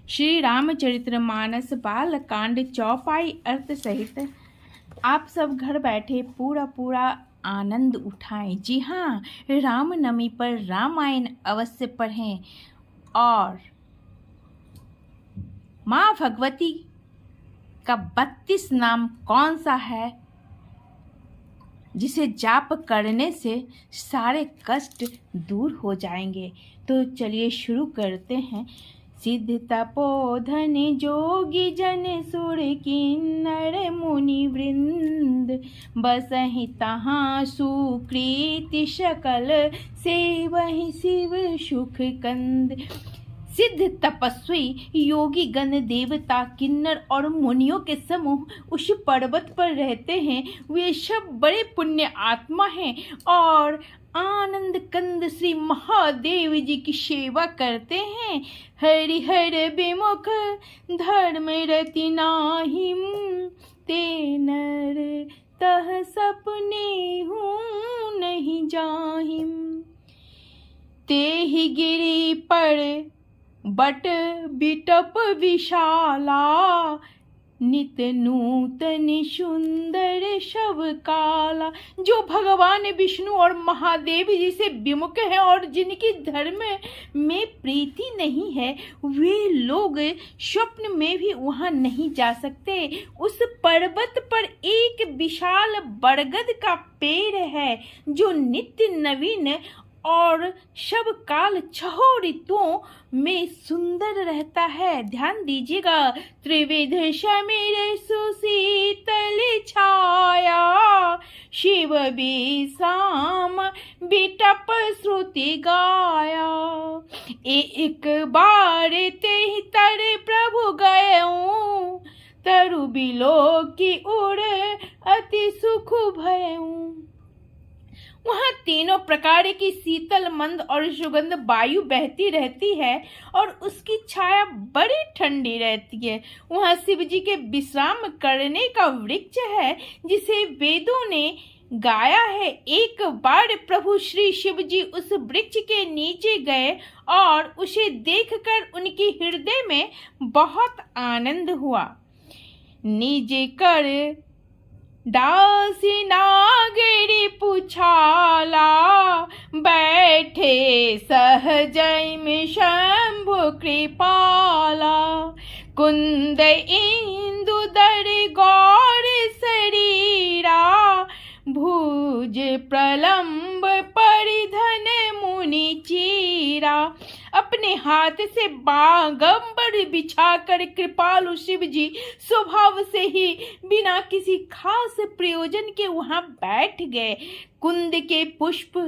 श्री रामचरितमानस बालकांड चौपाई अर्थ सहित आप सब घर बैठे पूरा आनंद उठाएं। जी हाँ, रामनवमी पर रामायण अवश्य पढ़ें। और माँ भगवती का 32 नाम कौन सा है जिसे जाप करने से सारे कष्ट दूर हो जाएंगे? तो चलिए शुरू करते हैं। सिद्ध तपोधन जोगी जन सुर किन्नर मुनि वृंद बसहि तहाँ सुकृति सकल सेवहि शिव सुख कंद। सिद्ध तपस्वी योगी गण देवता किन्नर और मुनियों के समूह उस पर्वत पर रहते हैं। वे सब बड़े पुण्य आत्मा हैं और आनंद कंद श्री महादेव जी की सेवा करते हैं। हरिहर विमुख धर्म रति नाहिम ते नर तह सपने हूँ नहीं जाहिम। ते ही गिरी पर बट बिटप विशाला नित नूतन सुंदर शव काला। जो भगवान विष्णु और महादेव जी से विमुख है और जिनकी धर्म में प्रीति नहीं है, वे लोग स्वप्न में भी वहां नहीं जा सकते। उस पर्वत पर एक विशाल बरगद का पेड़ है जो नित्य नवीन और सब काल छहों ऋतुओं में सुंदर रहता है। ध्यान दीजिएगा। त्रिविध समीर सुशीतल छाया शिव विश्राम बिटप श्रुति गाया। एक बार ते तर प्रभु गयऊं तरु बिलो की उड़ अति सुख भयऊं। वहाँ तीनों प्रकार की शीतल मंद और सुगंध वायु बहती रहती है और उसकी छाया बड़ी ठंडी रहती है। वहाँ शिव जी के विश्राम करने का वृक्ष है जिसे वेदों ने गाया है। एक बार प्रभु श्री शिव जी उस वृक्ष के नीचे गए और उसे देखकर उनके हृदय में बहुत आनंद हुआ। नीचे कर दासी नागरी पुछाला बैठे सहजै में शंभु कृपाला। कुंद इंदु दर गौर शरीरा भुज प्रलंब परिधन मुनि चीरा। अपने हाथ से बागंबर बिछाकर कृपालु शिव जी स्वभाव से ही बिना किसी खास प्रयोजन के वहां बैठ गए। कुंद के पुष्प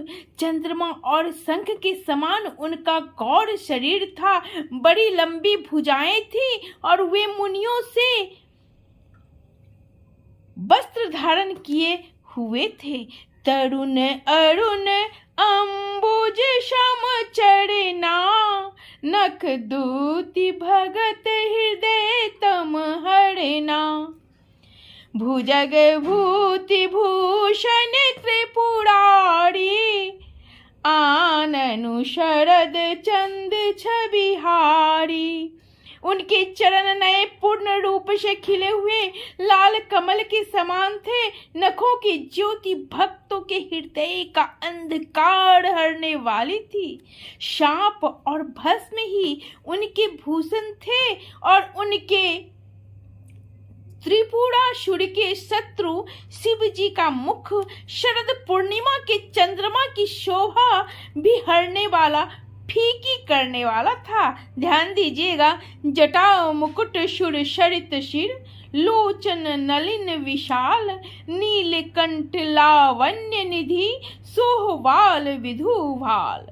चंद्रमा और शंख के समान उनका गौर शरीर था। बड़ी लंबी भुजाएं थी और वे मुनियों से वस्त्र धारण किए हुए थे। तरुण अरुण अंबुज सम चरना नख दूति भगत हृदय तम हरना। भुजग भूति भूषण त्रिपुरारी आननु शरद चंद छबिहारी। उनके चरण नए पूर्ण रूप से खिले हुए लाल कमल के समान थे। नखों की ज्योति भक्तों के हृदय का अंधकार हरने वाली थी। शाप और भस्म ही उनके भूषण थे और उनके त्रिपुरासुर के शत्रु शिव जी का मुख शरद पूर्णिमा के चंद्रमा की शोभा भी हरने वाला, फीकी करने वाला था। ध्यान दीजिएगा। जटा मुकुट सुर सरित सिर लोचन नलिन विशाल नीलकंठ लावण्य निधि सोहवाल विधुभाल।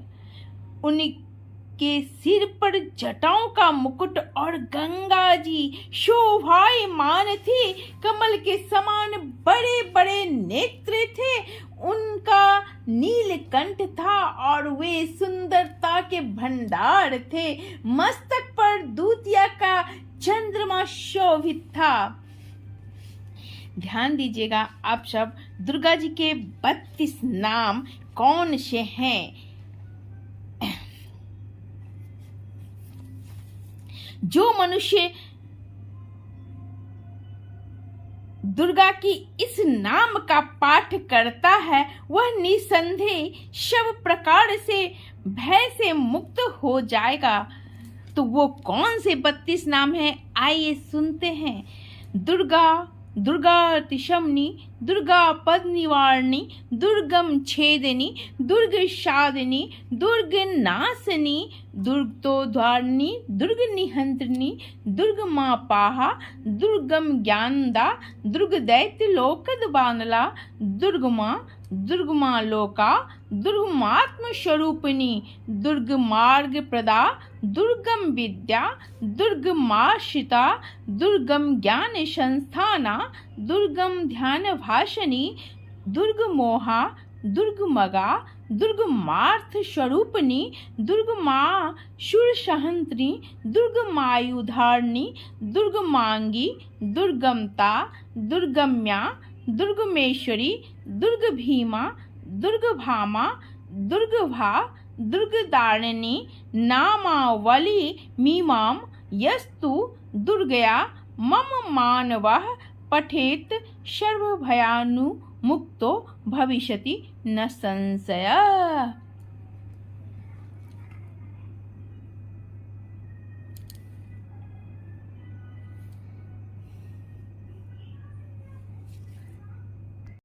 उनके सिर पर जटाओं का मुकुट और गंगा जी शोभायमान थी। कमल के समान बड़े बड़े नेत्र थे। उनका नीलकंठ था और वे सुंदरता के भंडार थे। मस्तक पर दूतिया का चंद्रमा शोभित था। ध्यान दीजिएगा आप सब। दुर्गा जी के 32 नाम कौन से हैं? जो मनुष्य दुर्गा की इस नाम का पाठ करता है वह निसंदेह सब प्रकार से भय से मुक्त हो जाएगा। तो वो कौन से 32 नाम हैं, आइए सुनते हैं। दुर्गा, दुर्गा अतिशमनी, दुर्गा पद निवारणी, दुर्गम छेदनी, दुर्ग शादिनी, दुर्ग नाशनी, दुर्गतोद्धारिणी, दुर्ग निहंत्रिणी, दुर्ग माँ पाहा, दुर्गम ज्ञानदा, दुर्ग दैत्य लोकद बानला, दुर्गमा, दुर्गमा लोका, दुर्गमात्म स्वरूपिणी, दुर्ग मार्ग प्रदा, दुर्गम विद्या, दुर्गमाश्रिता, दुर्गम ज्ञान संस्थाना, दुर्गम ध्यान भाषणी, दुर्ग मोहा, दुर्ग मगा, दुर्ग मार्थ स्वरूपिणी, दुर्ग माँ शूर सहंत्री, दुर्ग मायुधारिणी, दुर्ग मांगी, दुर्गमता, दुर्गम्या, दुर्गमेश्वरी, दुर्ग भीमा, दुर्ग भामा, दुर्ग भा, दुर्ग दारिणी, नामावली मीमां यस्तु दुर्गया मम मानवः पठेत सर्वभयानु मुक्तो भविष्यति न संशयः।